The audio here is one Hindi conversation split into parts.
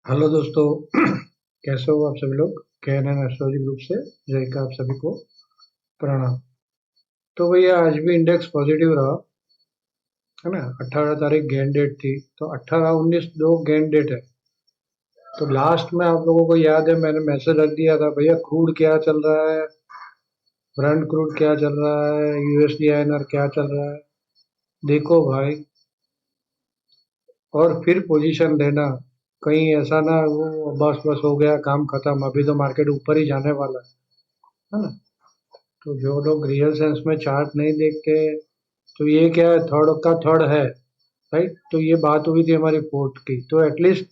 हेलो दोस्तों। कैसे हो आप सभी लोग। KNN एस्ट्रोलॉजी ग्रुप से जय का आप सभी को प्रणाम। तो भैया आज भी इंडेक्स पॉजिटिव रहा है ना। 18 तारीख गेन डेट थी तो 18 19 दो गेन डेट है। तो लास्ट में आप लोगों को याद है मैंने मैसेज रख दिया था भैया क्रूड क्या चल रहा है, ब्रांड क्रूड क्या चल रहा है, USD INR क्या चल रहा है। देखो भाई, और फिर पोजीशन लेना, कहीं ऐसा ना वो बस बस हो गया काम खत्म, अभी तो मार्केट ऊपर ही जाने वाला है ना। तो जो लोग रियल सेंस में चार्ट नहीं देखते, तो ये क्या है, थर्ड का थर्ड है, राइट। तो ये बात हुई थी हमारी फोर्थ की, तो एटलीस्ट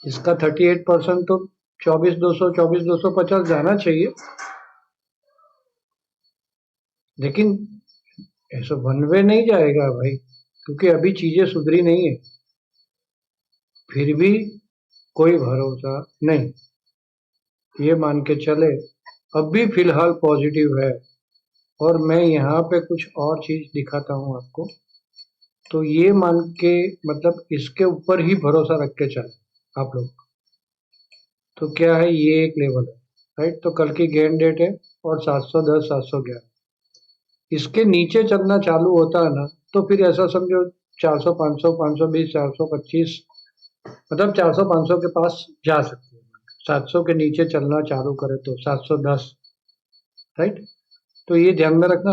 इसका 38% तो 24,200 24,250 जाना चाहिए। लेकिन ऐसा वन वे नहीं जाएगा भाई, क्योंकि अभी चीजें सुधरी नहीं है। फिर भी कोई भरोसा नहीं, ये मान के चले अभी फिलहाल पॉजिटिव है। और मैं यहाँ पे कुछ और चीज दिखाता हूँ आपको। तो ये मान के मतलब इसके ऊपर ही भरोसा रख के चले आप लोग। तो क्या है, ये एक लेवल है, राइट। तो कल की गेन डेट है और 710 711, इसके नीचे चलना चालू होता है ना, तो फिर ऐसा समझो 400 500 520 425, मतलब 400 500 के पास जा सकते हैं। 700 के नीचे चलना चालू करे तो 710, राइट। तो ये ध्यान में रखना,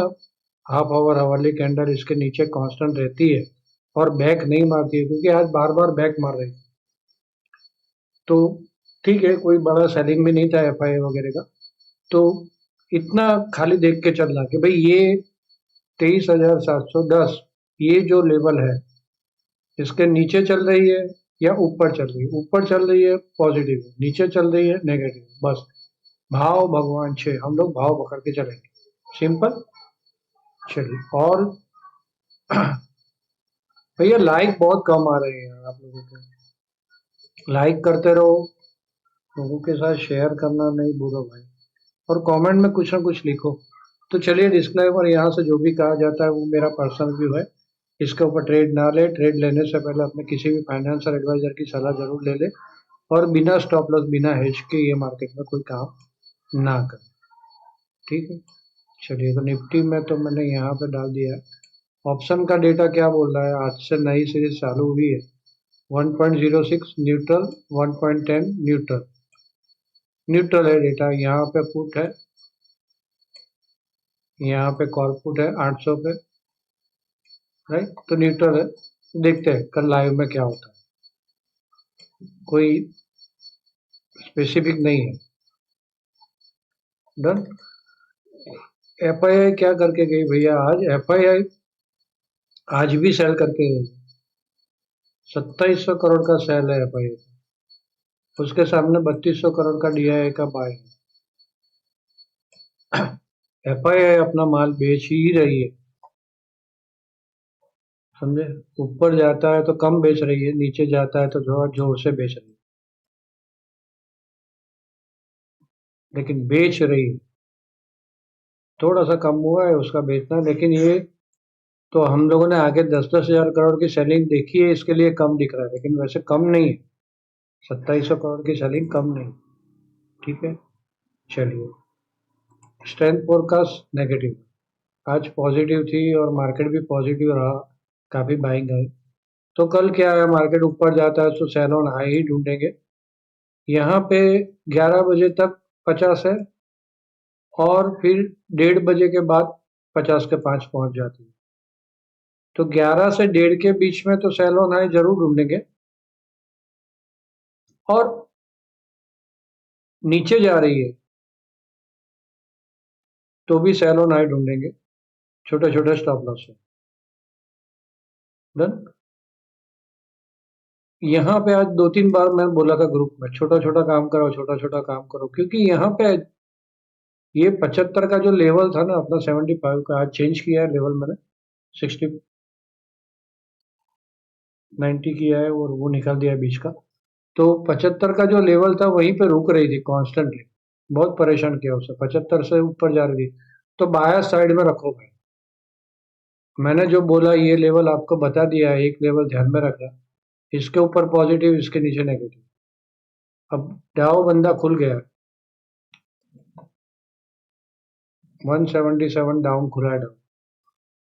हाफ आवर हवाली कैंडल इसके नीचे कांस्टेंट रहती है और बैक नहीं मारती है, क्योंकि आज बार बार बैक मार रही है। तो ठीक है, कोई बड़ा सेलिंग भी नहीं था FIA वगैरह का। तो इतना खाली देख के चलना कि भाई ये 23,710, ये जो लेवल है इसके नीचे चल रही है या ऊपर चल रही है। ऊपर चल रही है पॉजिटिव, नीचे चल रही है नेगेटिव, बस भाव भगवान छे, हम लोग भाव पकड़ के चलेंगे, सिंपल। चलिए। और भैया लाइक बहुत कम आ रहे हैं आप लोगों के, लाइक करते रहो, लोगों के साथ शेयर करना नहीं भूलो भाई, और कमेंट में कुछ ना कुछ लिखो। तो चलिए, डिस्क्लेमर, यहाँ से जो भी कहा जाता है वो मेरा पर्सनल व्यू है। इसके ऊपर ट्रेड ना ले, ट्रेड लेने से पहले अपने किसी भी फाइनेंशियल एडवाइजर की सलाह जरूर ले ले, और बिना स्टॉप लॉस बिना हेज के ये मार्केट में कोई काम ना करे, ठीक है। चलिए, तो निफ्टी में तो मैंने यहाँ पे डाल दिया है। ऑप्शन का डेटा क्या बोल रहा है, आज से नई सीरीज चालू हुई है। 1.06 न्यूट्रल, 1.10 न्यूट्रल, न्यूट्रल है डेटा। यहाँ पे पुट है, यहाँ पे कॉल पुट है 800 पे, राइट। तो न्यूट्रल है। देखते हैं कल लाइव में क्या होता है, कोई स्पेसिफिक नहीं है। डन। FII क्या करके गई भैया आज, FII आज भी सेल करके गई। 2700 करोड़ का सेल है FII, उसके सामने 3200 करोड़ का DII का बाय है। FII अपना माल बेच ही रही है, समझे। ऊपर जाता है तो कम बेच रही है, नीचे जाता है तो थोड़ा जोर से बेच रही है, लेकिन बेच रही है। थोड़ा सा कम हुआ है उसका बेचना, लेकिन ये तो हम लोगों ने आगे 10-10 हजार करोड़ की सेलिंग देखी है, इसके लिए कम दिख रहा है, लेकिन वैसे कम नहीं है। 2700 करोड़ की सेलिंग कम नहीं, ठीक है। चलिए, स्ट्रेंथ फोरकास्ट नेगेटिव, आज पॉजिटिव थी और मार्केट भी पॉजिटिव रहा, काफी बाइंग आई। तो कल क्या है, मार्केट ऊपर जाता है तो सेल ऑन हाई ही ढूंढेंगे। यहाँ पे 11 बजे तक 50 है, और फिर 1:30 बजे के बाद 50 के 5 पहुंच जाती है। तो 11 से 1:30 के बीच में तो सेल ऑन हाई जरूर ढूंढेंगे, और नीचे जा रही है तो भी सेल ऑन हाई ढूंढेंगे, छोटे छोटे स्टॉप लॉस है। डन। यहाँ पे आज 2-3 बार मैं बोला था ग्रुप में, छोटा छोटा काम करो, छोटा छोटा काम करो, क्योंकि यहाँ पे ये 75 का जो लेवल था ना अपना, 75 का, आज चेंज किया है लेवल मैंने, 60 90 किया है और वो निकाल दिया है बीच का। तो 75 का जो लेवल था वहीं पे रुक रही थी कॉन्स्टेंटली, बहुत परेशान किया उसे, 75 से ऊपर जा रही थी। तो बायस साइड में रखो भाई, मैंने जो बोला ये लेवल आपको बता दिया है, एक लेवल ध्यान में रखना। इसके ऊपर पॉजिटिव, इसके नीचे नेगेटिव। अब डाउ बंदा खुल गया, 177 डाउन खुला है। डाउन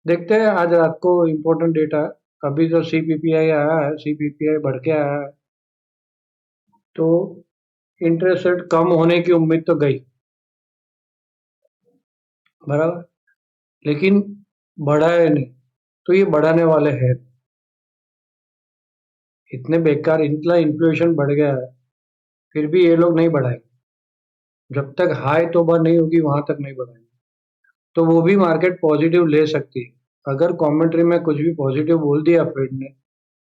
देखते हैं आज रात को इम्पोर्टेंट डेटा है। अभी जो सीपीपीआई आया है, सीपीपीआई बढ़ के आया है, तो इंटरेस्ट रेट कम होने की उम्मीद तो गई, बराबर, लेकिन बढ़ा है नहीं, तो ये बढ़ाने वाले हैं। इतने बेकार, इतना इन्फ्लेशन बढ़ गया है, फिर भी ये लोग नहीं बढ़ाएंगे। जब तक हाई तोबा नहीं होगी वहां तक नहीं बढ़ाएंगे। तो वो भी मार्केट पॉजिटिव ले सकती है। अगर कमेंट्री में कुछ भी पॉजिटिव बोल दिया फेड ने,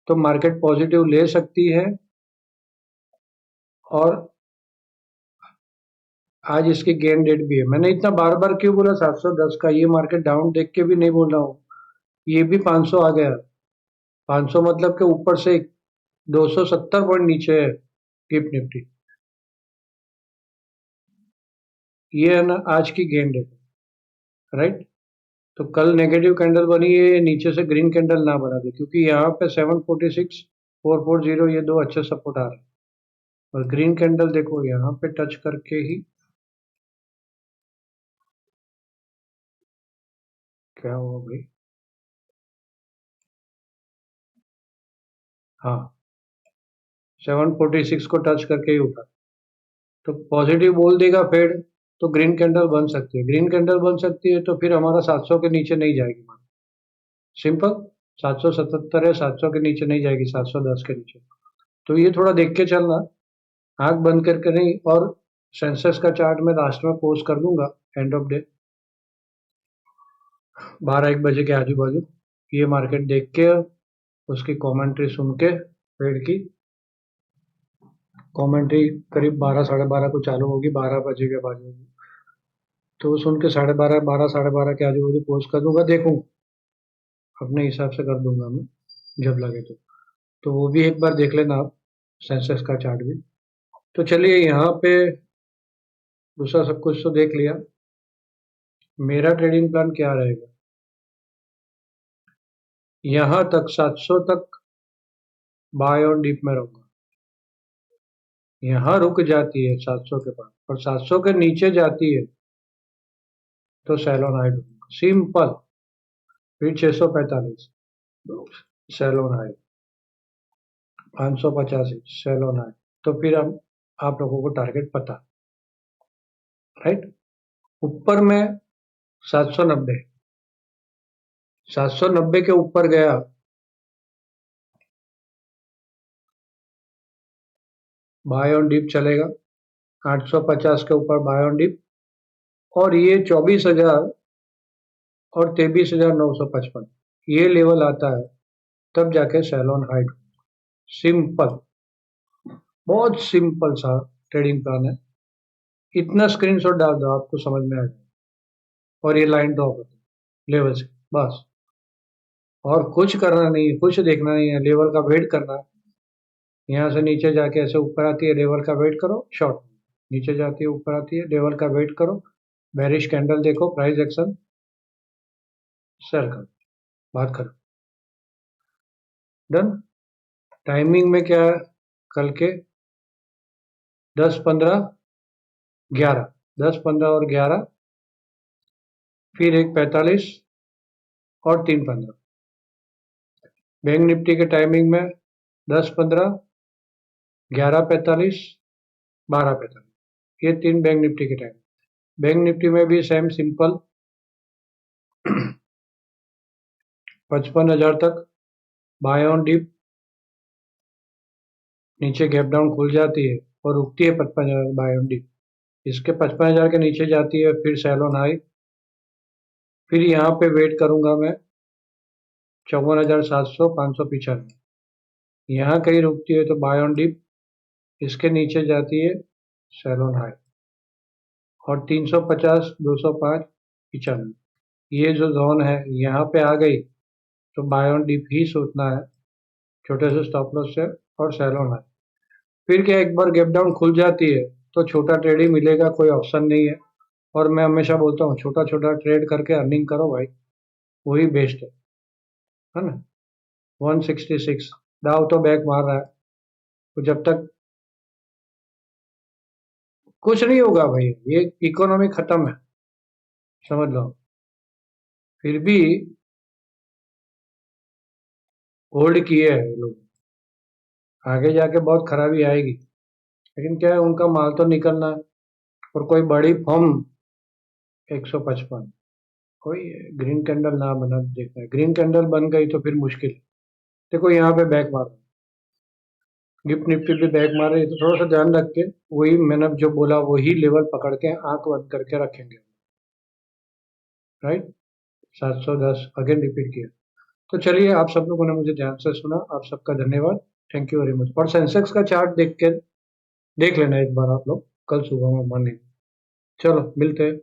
तो मार्केट पॉजिटिव ले सकती है। और आज इसकी गेन डेट भी है। मैंने इतना बार बार क्यों बोला 710 का? ये मार्केट डाउन देख के भी नहीं बोल रहा हूँ, ये भी 500 आ गया। 500 मतलब के ऊपर से 270 पॉइंट नीचे है गिफ्ट निफ्टी। ये है ना आज की गेन डेट, राइट। तो कल नेगेटिव कैंडल बनी है, नीचे से ग्रीन कैंडल ना बना दे, क्योंकि यहाँ पे 746 440 ये दो अच्छे सपोर्ट आ रहे हैं। और ग्रीन कैंडल देखो यहाँ पे टच करके ही क्या हुआ भाई? हाँ, 746 को टच करके ही उठा, तो पॉजिटिव बोल देगा फेड, तो ग्रीन कैंडल बन सकती है। ग्रीन कैंडल बन सकती है तो फिर हमारा 700 के नीचे नहीं जाएगी मार्केट, सिंपल। 777 है, 700 के नीचे नहीं जाएगी, 710 के नीचे। तो ये थोड़ा देख के चलना, आंख बंद करके नहीं। और सेंसेक्स का चार्ट मैं लास्ट में पोस्ट कर दूंगा, एंड ऑफ डे 12-1 बजे के आजू बाजू। ये मार्केट देख के, उसकी कमेंट्री सुन के, फेड की कमेंट्री करीब 12 12:30 को चालू होगी, 12 बजे के बाद होगी। तो वो सुन के 12:30 12 12:30 के आजू बाजू पोस्ट कर दूंगा, देखूँ अपने हिसाब से कर दूंगा मैं, जब लगे तो वो भी एक बार देख लेना आप, सेंसेक्स का चार्ट भी। तो चलिए यहाँ पे दूसरा सब कुछ तो देख लिया। मेरा ट्रेडिंग प्लान क्या रहेगा? यहाँ तक 700 तक बाय ऑन डीप में रहूंगा। यहाँ रुक जाती है 700 के पास और 700 के नीचे जाती है तो सेल ऑन हाई ढूंढूंगा, सिंपल। फिर 645 sell on high, 585 sell on high. तो फिर हम आप लोगों को टारगेट पता, राइट। ऊपर में 790, 790 के ऊपर गया, बाय ऑन डिप चलेगा। 850 के ऊपर बाय ऑन डिप, और ये 24,000 और 23,955 ये लेवल आता है, तब जाके सेल ऑन हाई। सिंपल, बहुत सिंपल सा ट्रेडिंग प्लान है। इतना स्क्रीनशॉट डाल दो, आपको समझ में आ जाए। और ये लाइन ड्रॉ कर दो लेवल से, बस। और कुछ करना नहीं है, कुछ देखना नहीं है, लेवल का वेट करना है। यहाँ से नीचे जाके ऐसे ऊपर आती है, लेवल का वेट करो, शॉर्ट। नीचे जाती है, ऊपर आती है, लेवल का वेट करो, बेरिश कैंडल देखो, प्राइस एक्शन, सेल करो, बात करो, डन। टाइमिंग में क्या है? कल के 10 15 11, 10 15 और 11, फिर एक 45 और 3 15। बैंक निफ्टी के टाइमिंग में 10 15 11 45 12 45, ये 3 बैंक निफ्टी के टाइम। बैंक निफ्टी में भी सेम सिंपल, 55,000 तक बाय ऑन डिप, नीचे गैप डाउन खुल जाती है और रुकती है 55,000 बाय ऑन डिप। इसके 55,000 के नीचे जाती है, फिर सेल ऑन हाई। फिर यहाँ पे वेट करूंगा मैं 54,700 595, यहाँ कहीं रुकती है तो बाय ऑन डिप, इसके नीचे जाती है सेल ऑन हाई। और 350 205 95, ये जो जोन है यहाँ पे आ गई तो बाय ऑन डिप ही सोचना है, छोटे से स्टॉप लॉस से, और सेल ऑन हाई। फिर क्या, एक बार गैप डाउन खुल जाती है तो छोटा ट्रेड ही मिलेगा, कोई ऑप्शन नहीं है। और मैं हमेशा बोलता हूँ छोटा छोटा ट्रेड करके अर्निंग करो भाई, वही बेस्ट है ना। 166 डाउ तो बैक मार रहा है, तो जब तक कुछ नहीं होगा भाई, ये इकोनॉमी खत्म है, समझ लो। फिर भी होल्ड किए हैं ये लोग, आगे जाके बहुत खराबी आएगी, लेकिन क्या है, उनका माल तो निकलना है। और कोई बड़ी फर्म 155, कोई ग्रीन कैंडल ना बना देखना है, ग्रीन कैंडल बन गई तो फिर मुश्किल है। देखो यहाँ पे बैक मार, गिफ्ट निफ्टी भी बैक मार रही है, तो थोड़ा सा ध्यान रख के, वही मैंने जो बोला वही लेवल पकड़ के आंख बंद करके रखेंगे, राइट। 710 अगेन रिपीट किया। तो चलिए, आप सब लोगों ने मुझे ध्यान से सुना, आप सबका धन्यवाद, थैंक यू वेरी मच। और सेंसेक्स का चार्ट देख लेना एक बार आप लोग, कल सुबह में मॉर्निंग। चलो मिलते हैं।